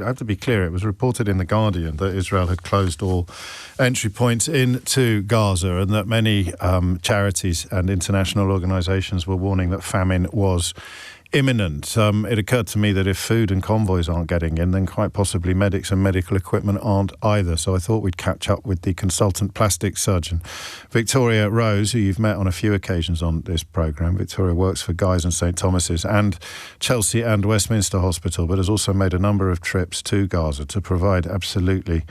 I have to be clear, it was reported in The Guardian that Israel had closed all entry points into Gaza, and that many charities and international organisations were warning that famine was imminent. It occurred to me that if food and convoys aren't getting in, then quite possibly medics and medical equipment aren't either. So I thought we'd catch up with the consultant plastic surgeon, Victoria Rose, who you've met on a few occasions on this programme. Victoria works for Guy's and St Thomas's and Chelsea and Westminster Hospital, but has also made a number of trips to Gaza to provide absolutely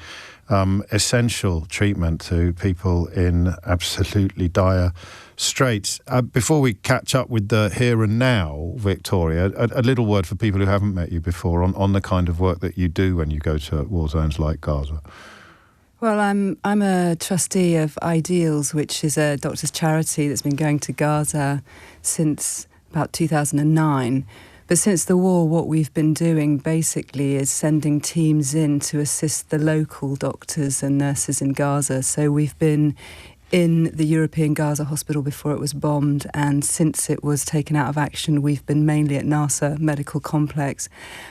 essential treatment to people in absolutely dire straits. Before we catch up with the here and now, Victoria, a little word for people who haven't met you before on the kind of work that you do when you go to war zones like Gaza. Well, I'm a trustee of Ideals, which is a doctors' charity that's been going to Gaza since about 2009. But since the war, what we've been doing basically is sending teams in to assist the local doctors and nurses in Gaza. So we've been in the European Gaza hospital before it was bombed, and since it was taken out of action, we've been mainly at Nasser Medical Complex.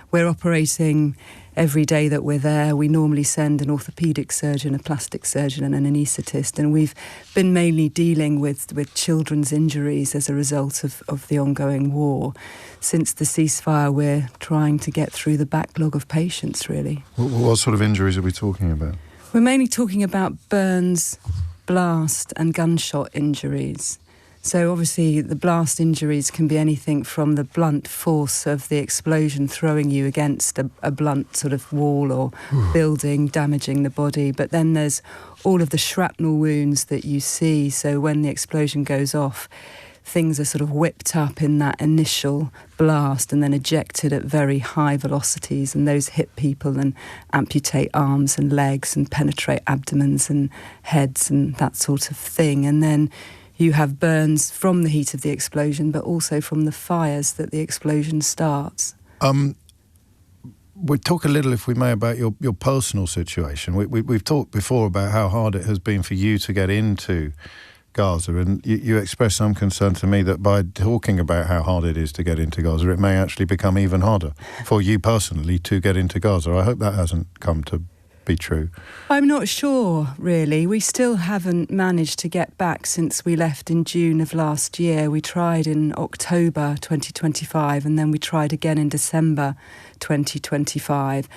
We're operating every day that we're there. We normally send an orthopaedic surgeon, a plastic surgeon and an anaesthetist, and we've been mainly dealing with children's injuries as a result of the ongoing war. Since the ceasefire, we're trying to get through the backlog of patients, really. What sort of injuries are we talking about? We're mainly talking about burns, blast and gunshot injuries. So obviously the blast injuries can be anything from the blunt force of the explosion throwing you against a blunt sort of wall or building, damaging the body. But then there's all of the shrapnel wounds that you see. So when the explosion goes off, things are sort of whipped up in that initial blast and then ejected at very high velocities, and those hit people and amputate arms and legs and penetrate abdomens and heads and that sort of thing. And then you have burns from the heat of the explosion, but also from the fires that the explosion starts. We'll talk a little, if we may, about your personal situation. We've talked before about how hard it has been for you to get into Gaza, and you expressed some concern to me that by talking about how hard it is to get into Gaza, it may actually become even harder for you personally to get into Gaza. I hope that hasn't come to be true. I'm not sure, really. We still haven't managed to get back since we left in June of last year. We tried in October 2025, and then we tried again in December 2025.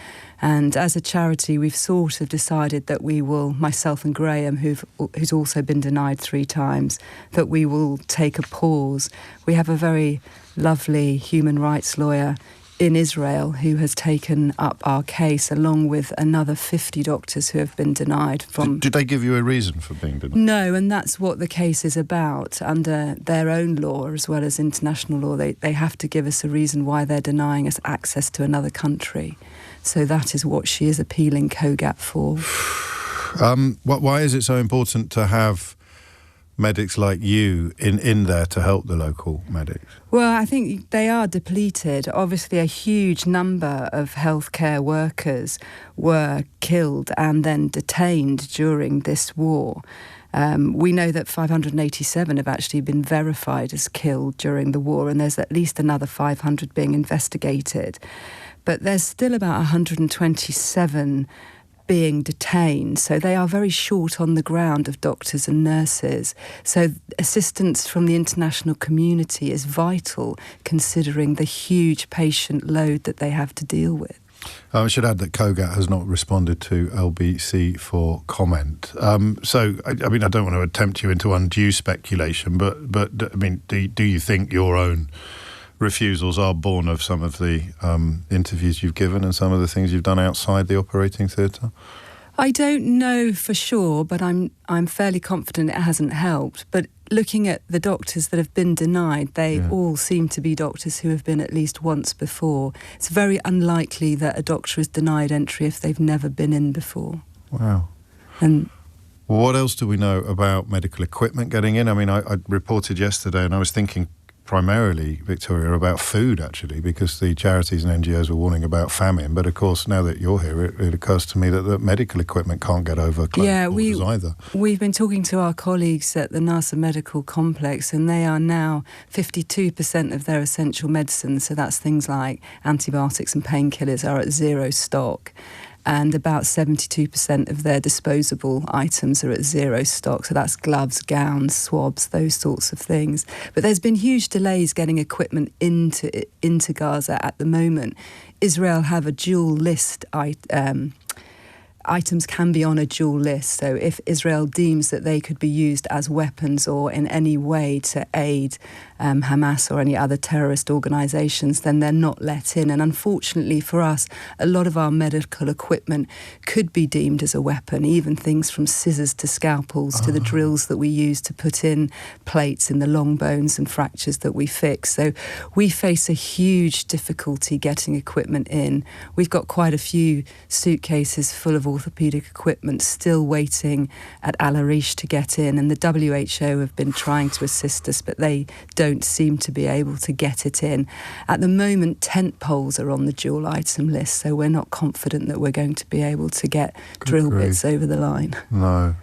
And as a charity, we've sort of decided that we will, myself and Graham, who's also been denied 3 times, that we will take a pause. We have a very lovely human rights lawyer in Israel who has taken up our case, along with another 50 doctors who have been denied from... Did they give you a reason for being denied? No, and that's what the case is about. Under their own law, as well as international law, they have to give us a reason why they're denying us access to another country. So that is what she is appealing COGAT for. Why is it so important to have medics like you in there to help the local medics? Well, I think they are depleted. Obviously, a huge number of healthcare workers were killed and then detained during this war. We know that 587 have actually been verified as killed during the war, and there's at least another 500 being investigated. But there's still about 127 being detained, so they are very short on the ground of doctors and nurses. So assistance from the international community is vital, considering the huge patient load that they have to deal with. I should add that COGAT has not responded to LBC for comment. So, I mean, I don't want to tempt you into undue speculation, but I mean, do you think your own refusals are born of some of the interviews you've given and some of the things you've done outside the operating theatre? I don't know for sure, but I'm fairly confident it hasn't helped. But looking at the doctors that have been denied, they all seem to be doctors who have been at least once before. It's very unlikely that a doctor is denied entry if they've never been in before. Wow. And what else do we know about medical equipment getting in? I mean, I reported yesterday, and I was thinking primarily, Victoria, about food, actually, because the charities and NGOs were warning about famine. But of course, now that you're here, it occurs to me that medical equipment can't get over closed borders either. We've been talking to our colleagues at the NASA Medical Complex, and they are now 52% of their essential medicines, so that's things like antibiotics and painkillers, are at zero stock. And about 72% of their disposable items are at zero stock. So that's gloves, gowns, swabs, those sorts of things. But there's been huge delays getting equipment into Gaza at the moment. Israel have a dual list. Items can be on a dual list. So if Israel deems that they could be used as weapons or in any way to aid Hamas or any other terrorist organisations, then they're not let in. And unfortunately for us, a lot of our medical equipment could be deemed as a weapon, even things from scissors to scalpels to the drills that we use to put in plates in the long bones and fractures that we fix. So we face a huge difficulty getting equipment in. We've got quite a few suitcases full of orthopaedic equipment still waiting at Al Arish to get in, and the WHO have been trying to assist us, but they don't seem to be able to get it in. At the moment, tent poles are on the dual item list, so we're not confident that we're going to be able to get drill bits over the line. No.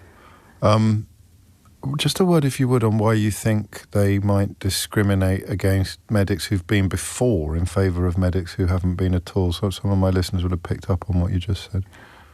Just a word, if you would, on why you think they might discriminate against medics who've been before in favour of medics who haven't been at all. So some of my listeners would have picked up on what you just said.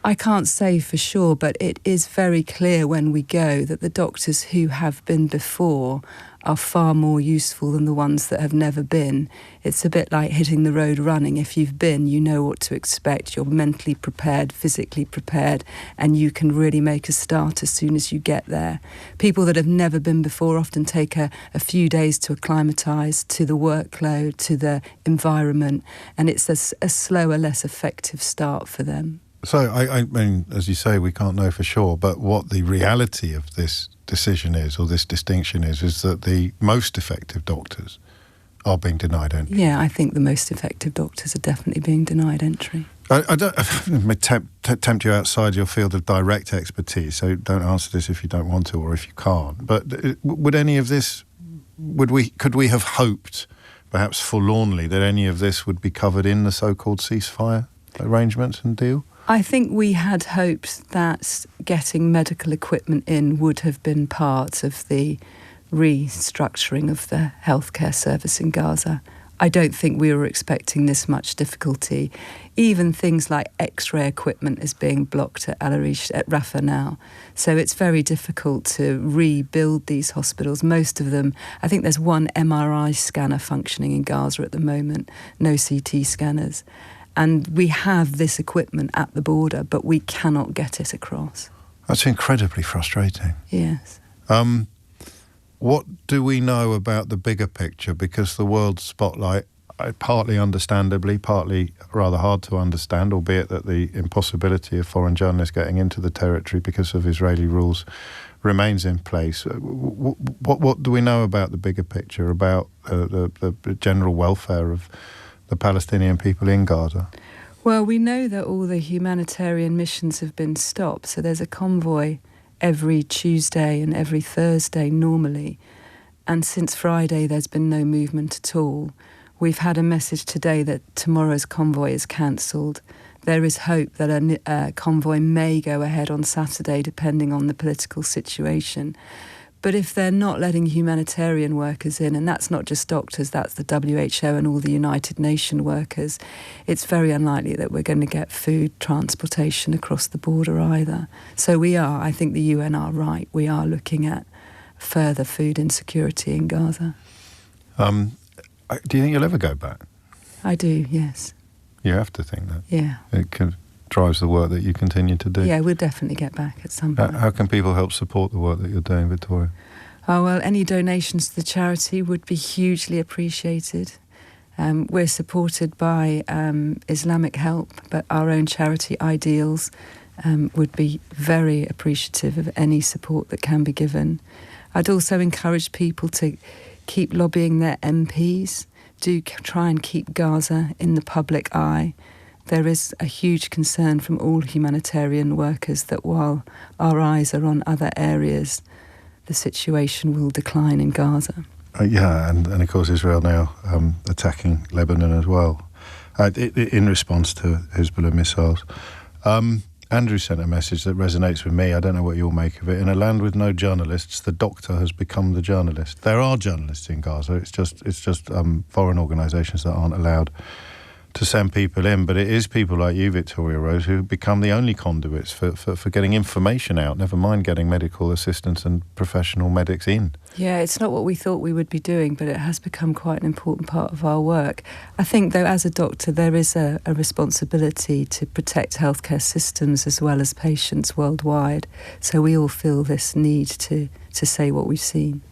I can't say for sure, but it is very clear when we go that the doctors who have been before are far more useful than the ones that have never been. It's a bit like hitting the road running. If you've been, you know what to expect. You're mentally prepared, physically prepared, and you can really make a start as soon as you get there. People that have never been before often take a few days to acclimatise to the workload, to the environment, and it's a slower, less effective start for them. So, I mean, as you say, we can't know for sure, but what the reality of this decision is, or this distinction is that the most effective doctors are being denied entry. Yeah, I think the most effective doctors are definitely being denied entry. I don't tempt you outside your field of direct expertise, so don't answer this if you don't want to or if you can't. But would any of this, could we have hoped, perhaps forlornly, that any of this would be covered in the so-called ceasefire arrangements and deal? I think we had hoped that getting medical equipment in would have been part of the restructuring of the healthcare service in Gaza. I don't think we were expecting this much difficulty. Even things like X-ray equipment is being blocked at Al Arish, at Rafah now. So it's very difficult to rebuild these hospitals. Most of them, I think there's one MRI scanner functioning in Gaza at the moment, no CT scanners. And we have this equipment at the border, but we cannot get it across. That's incredibly frustrating. Yes. What do we know about the bigger picture? Because the world spotlight, partly understandably, partly rather hard to understand, albeit that the impossibility of foreign journalists getting into the territory because of Israeli rules remains in place. What do we know about the bigger picture, about the general welfare of the Palestinian people in Gaza? Well, we know that all the humanitarian missions have been stopped, so there's a convoy every Tuesday and every Thursday normally, and since Friday there's been no movement at all. We've had a message today that tomorrow's convoy is cancelled. There is hope that a convoy may go ahead on Saturday depending on the political situation. But if they're not letting humanitarian workers in, and that's not just doctors, that's the WHO and all the United Nations workers, it's very unlikely that we're going to get food transportation across the border either. So I think the UN are right. We are looking at further food insecurity in Gaza. Do you think you'll ever go back? I do, yes. You have to think that. Yeah. It drives the work that you continue to do. Yeah, we'll definitely get back at some point. How can people help support the work that you're doing, Victoria? Oh, well, any donations to the charity would be hugely appreciated. We're supported by Islamic Help, but our own charity, Ideals, would be very appreciative of any support that can be given. I'd also encourage people to keep lobbying their MPs. Do try and keep Gaza in the public eye. There is a huge concern from all humanitarian workers that while our eyes are on other areas, the situation will decline in Gaza. and of course Israel now attacking Lebanon as well in response to Hezbollah missiles. Andrew sent a message that resonates with me. I don't know what you'll make of it. In a land with no journalists, the doctor has become the journalist. There are journalists in Gaza. It's just foreign organisations that aren't allowed to send people in. But it is people like you, Victoria Rose, who become the only conduits for getting information out, never mind getting medical assistance and professional medics in. Yeah, it's not what we thought we would be doing, but it has become quite an important part of our work. I think, though, as a doctor, there is a responsibility to protect healthcare systems as well as patients worldwide. So we all feel this need to say what we've seen.